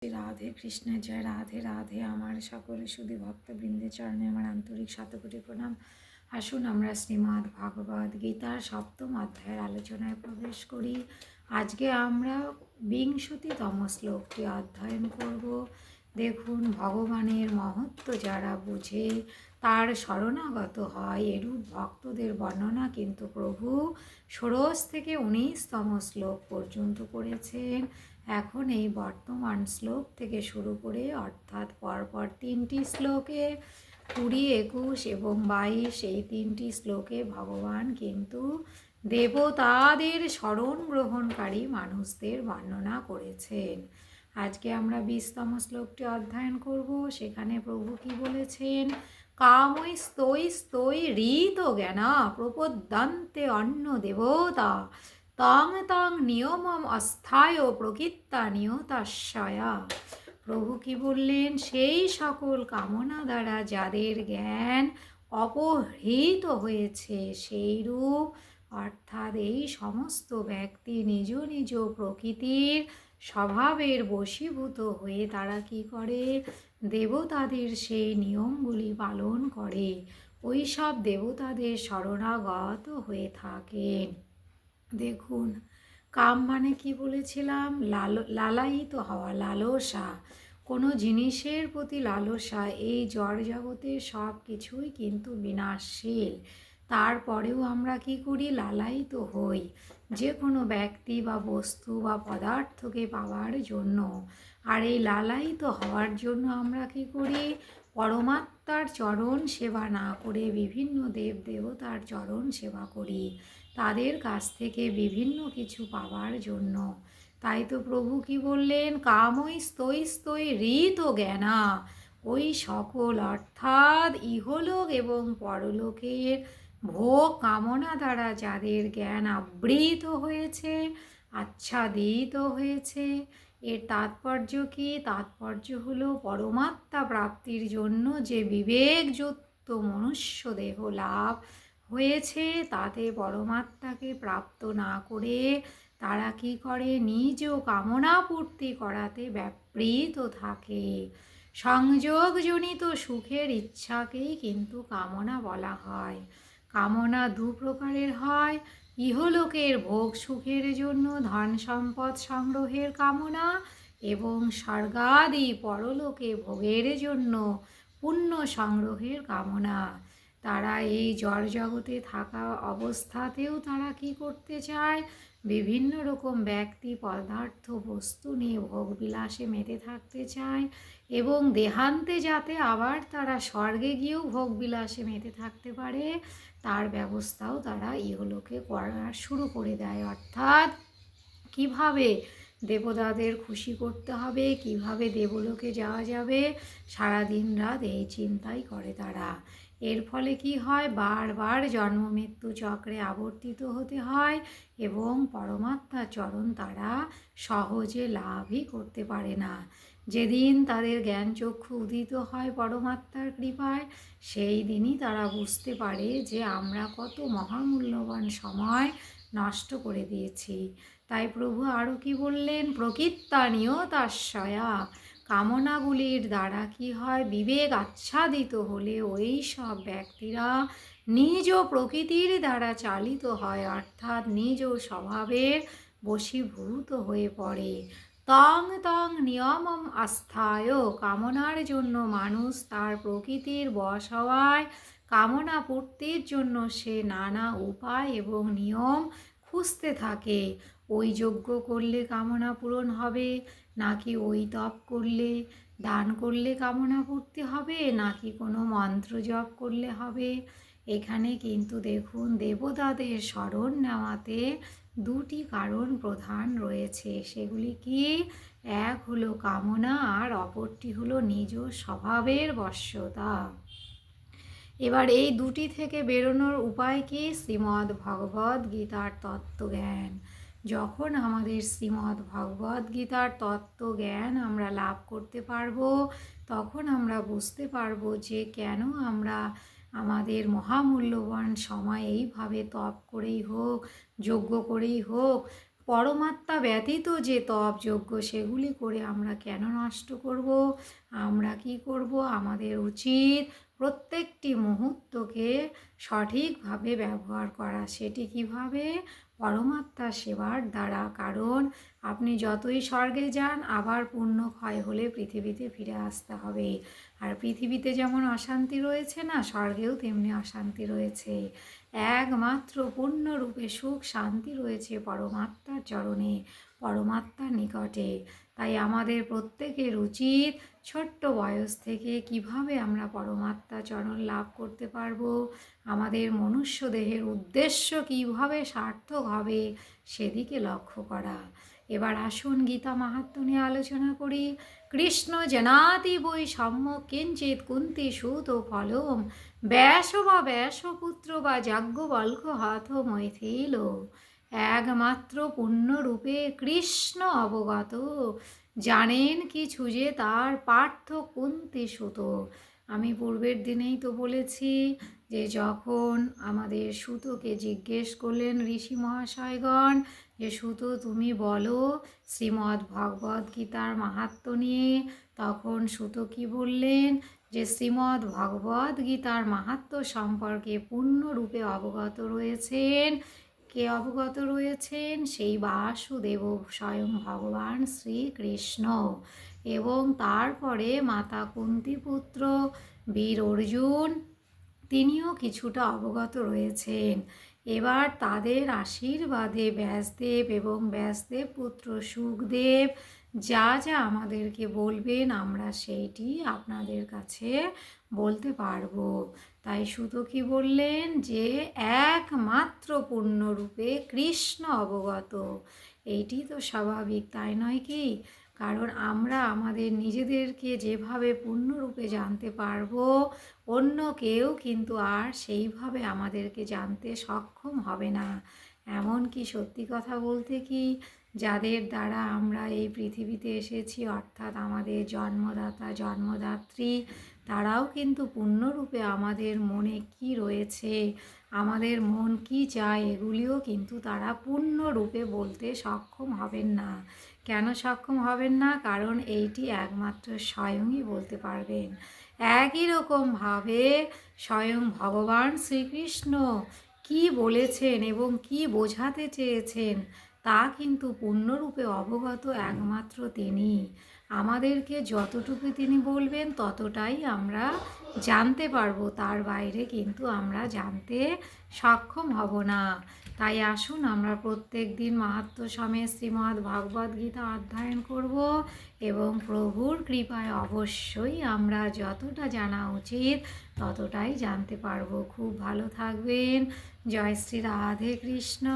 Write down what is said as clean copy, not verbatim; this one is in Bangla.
রাধে কৃষ্ণের জয়। রাধে রাধে। আমার সকল সুধী ভক্তবৃন্দের চরণে আমার আন্তরিক শতকোটি প্রণাম। আসুন আমরা শ্রীমদ্ ভাগবত গীতার সপ্তম অধ্যায়ের আলোচনায় প্রবেশ করি। আজকে আমরা ২০তম শ্লোকটি অধ্যয়ন করব। দেখুন, ভগবানের মহত্ব যারা বুঝে, তার শরণাগত হয়, এরূপ ভক্তদের বর্ণনা কিন্তু প্রভু ষোড়শ থেকে ১৯তম শ্লোক পর্যন্ত করেছেন। এখন এই বর্তমান শ্লোক থেকে শুরু করে অর্থাৎ পরপর ৩টি শ্লোকে ২০, ২১ এবং ২২ এই ৩টি শ্লোকে ভগবান কিন্তু দেবতাদের শরণ গ্রহণকারী মানুষদের বর্ণনা করেছেন। আজকে আমরা ২০তম শ্লোকটি অধ্যয়ন করব। সেখানে প্রভু কি বলেছেন? কামৈ স্তৈ স্তৈ ঋত জ্ঞানা প্রপদ্যন্তে অন্য দেবতা তং তং নিয়মম অস্থায় প্রকৃত্তা নিয়তাশয়া। প্রভু কি বললেন? সেই সকল কামনা দ্বারা যাদের জ্ঞান অপহৃত হয়েছে, সেইরূপ অর্থাৎ এই সমস্ত ব্যক্তি নিজ নিজ প্রকৃতির স্বভাবের বশীভূত হয়ে তারা কি করে? দেবতাদের সেই নিয়মগুলি পালন করে, ওই সব দেবতাদের শরণাগত হয়ে থাকেন। দেখুন, কাম মানে কি বলেছিলাম? লালায়িত হওয়া, লালসা, কোনো জিনিসের প্রতি লালসা। এই জড় জগতে সব কিছুই কিন্তু বিনাশশীল, তারপরেও আমরা কি করি? লালায়িত হই যে কোনো ব্যক্তি বা বস্তু বা পদার্থকে পাওয়ার জন্য। আর এই লালায়িত হওয়ার জন্য আমরা কি করি? পরমাত্মার চরণ সেবা না করে বিভিন্ন দেব দেবতার চরণ সেবা করি, তাদের কাছ থেকে বিভিন্ন কিছু পাওয়ার জন্য। তাই তো প্রভু কি বললেন? কামৈ স্তৈ স্তৈ ঋত জ্ঞানা, ওই সকল অর্থাৎ ইহলোক এবং পরলোকের ভোগ কামনা দ্বারা যাদের জ্ঞান আবৃত হয়েছে, আচ্ছাদিত হয়েছে। এর তাৎপর্য কি? তাৎপর্য হলো পরমাত্মা প্রাপ্তির জন্য যে বিবেকযুক্ত মনুষ্য দেহ লাভ হয়েছে, তাতে পরমাত্মাকে প্রাপ্ত না করে তারা কি করে? নিজ কামনা পূর্তি করাতে ব্যাপৃত থাকে। সংযোগজনিত সুখের ইচ্ছাকেই কিন্তু কামনা বলা হয়। কামনা দু প্রকারের হয়। ইহলোকের ভোগ সুখের জন্য ধন সম্পদ সংগ্রহের কামনা, এবং স্বর্গাদি পরলোকে ভোগের জন্য পুণ্য সংগ্রহের কামনা। তারা এই জড় জগতে থাকা অবস্থাতেও তারা কি করতে চায়? বিভিন্ন রকম ব্যক্তি পদার্থ বস্তু নিয়ে ভোগবিলাসে মেতে থাকতে চায়, এবং দেহান্তে যাতে আবার তারা স্বর্গে গিয়েও ভোগবিলাসে মেতে থাকতে পারে, তার ব্যবস্থাও তারা ইহলোকে করা শুরু করে দেয়। অর্থাৎ কিভাবে দেবতাদের খুশি করতে হবে, কিভাবে দেবলোকে যাওয়া যাবে, সারাদিন রাত এই চিন্তাই করে তারা। এর ফলে কি হয়? বারবার জন্ম মৃত্যু চক্রে আবর্তিত হতে হয়, এবং পরমাত্মার চরণ তারা সহজে লাভই করতে পারে না। যেদিন তাদের জ্ঞান চক্ষু উদিত হয় পরমাত্মার কৃপায়, সেই দিনই তারা বুঝতে পারে যে আমরা কত মহামূল্যবান সময় নষ্ট করে দিয়েছি। তাই প্রভু আরও কি বললেন? প্রকৃত্তা নিয়তাশয়া। কামনাগুলির দ্বারা কি হয়? বিবেক আচ্ছাদিত হলে ওই সব ব্যক্তিরা নিজ প্রকৃতির দ্বারা চালিত হয়, অর্থাৎ নিজ স্বভাবের বশীভূত হয়ে পড়ে। তং তং নিয়মম আস্থায়, কামনার জন্য মানুষ তার প্রকৃতির বশ হওয়ায় কামনা পূর্তির জন্য সে নানা উপায় এবং নিয়ম খুঁজতে থাকে। ওই যজ্ঞ করলে কামনা পূরণ হবে, নাকি ওই তপ করলে, দান করলে কামনা পূর্তি হবে, নাকি কোনো মন্ত্র জপ করলে হবে। এখানে কিন্তু দেখুন, দেবতাদের শরণ নেওয়াতে দুটি কারণ প্রধান রয়েছে। সেগুলি কি? এক হলো কামনা, আর অপরটি হলো নিজ স্বভাবের বশ্যতা। এবার এই দুটি থেকে বেরোনোর উপায় কি? শ্রীমদ্ ভগবদ্ গীতার তত্ত্বজ্ঞান। যখন আমাদের শ্রীমদ্ ভগবদ্ গীতার তত্ত্বজ্ঞান আমরা লাভ করতে পারবো, তখন আমরা বুঝতে পারবো যে কেন আমরা আমাদের মহামূল্যবান সময় এইভাবে তপ করেই হোক, যজ্ঞ করেই হোক, পরমাত্মা ব্যতীত যে তপ যজ্ঞ সেগুলি করে আমরা কেন নষ্ট করব? আমরা কি করব? আমাদের উচিত প্রত্যেকটি মুহূর্তকে সঠিকভাবে ব্যবহার করা। সেটি কিভাবে? পরমাত্মার সেবার দ্বারা। কারণ আপনি যতই স্বর্গে যান আবার পুণ্য ক্ষয় হলে পৃথিবীতে ফিরে আসতে হবে। আর পৃথিবীতে যেমন অশান্তি রয়েছে না, স্বর্গেও তেমনি অশান্তি রয়েছে। একমাত্র পূর্ণরূপে সুখ শান্তি রয়েছে পরমাত্মার চরণে, পরমাত্মার নিকটে। তাই আমাদের প্রত্যেকের উচিত ছোট্ট বয়স থেকে কিভাবে আমরা পরমাত্মা চরণ লাভ করতে পারবো, আমাদের মনুষ্য দেহের উদ্দেশ্য কিভাবে সার্থক হবে সেদিকে লক্ষ্য করা। এবার আসুন গীতা মাহাত্ম্য নিয়ে আলোচনা করি। কৃষ্ণ জানাতি বৈ সম্যক কিঞ্চিৎ কুন্তি সুত ফলম ব্যাস বা ব্যাসপুত্র বা যাজ্ঞবল্ক্য হাত মৈথিল। একমাত্র পূর্ণরূপে কৃষ্ণ অবগত, জানেন কিছু যে তার পার্থ কুন্তি সুত। আমি পূর্বের দিনেই তো বলেছি যে যখন আমাদের সুতকে জিজ্ঞেস করলেন ঋষি মহাশয়গণ যে সুত তুমি বলো শ্রীমদ্ ভগবদ্ গীতার মাহাত্ম্য নিয়ে, তখন সুত কি বললেন যে শ্রীমদ্ ভগবদ্ গীতার মাহাত্ম্য সম্পর্কে পূর্ণরূপে অবগত রয়েছেন। কে অবগত রয়েছেন? সেই বাসুদেব স্বয়ং ভগবান শ্রীকৃষ্ণ, এবং তারপরে মাতা কুন্তিপুত্র বীর অর্জুন তিনিও কিছুটা অবগত রয়েছেন। এবার তাদের আশীর্বাদে ব্যাসদেব এবং ব্যাসদেব পুত্র সুখদেব যা যা আমাদেরকে বলবেন আমরা সেইটি আপনাদের কাছে বলতে পারবো। তাই সুত কি বললেন যে একমাত্র পূর্ণরূপে কৃষ্ণ অবগত। এইটি তো স্বাভাবিক, তাই নয় কি? কারণ আমরা আমাদের নিজেদেরকে যেভাবে পূর্ণরূপে জানতে পারবো, অন্য কেউ কিন্তু আর সেইভাবে আমাদেরকে জানতে সক্ষম হবে না। এমনকি সত্যি কথা বলতে কি, যাদের দ্বারা আমরা এই পৃথিবীতে এসেছি অর্থাৎ আমাদের জন্মদাতা জন্মদাত্রী, তারাও কিন্তু পূর্ণরূপে আমাদের মনে কি রয়েছে, আমাদের মন কি চায়, এগুলিও কিন্তু তারা পূর্ণরূপে বলতে সক্ষম হবেন না। কেন সক্ষম হবেন না? কারণ এইটি একমাত্র স্বয়ংই বলতে পারবেন। একই রকমভাবে স্বয়ং ভগবান শ্রীকৃষ্ণ কি বলেছেন এবং কি বোঝাতে চেয়েছেন তা কিন্তু পূর্ণরূপে অবগত একমাত্র তিনি। আমাদেরকে যতটুকু তিনি বলবেন ততটাই আমরা জানতে পারবো, তার বাইরে কিন্তু আমরা জানতে সক্ষম হব না। তাই আসুন আমরা প্রত্যেক দিন মাহাত্ম্য সমেত শ্রীমদ্ ভগবদ্ গীতা অধ্যয়ন করব এবং প্রভুর কৃপায় অবশ্যই আমরা যতটা জানা উচিত ততটাই জানতে পারবো। খুব ভালো থাকবেন। জয় শ্রী রাধে কৃষ্ণ।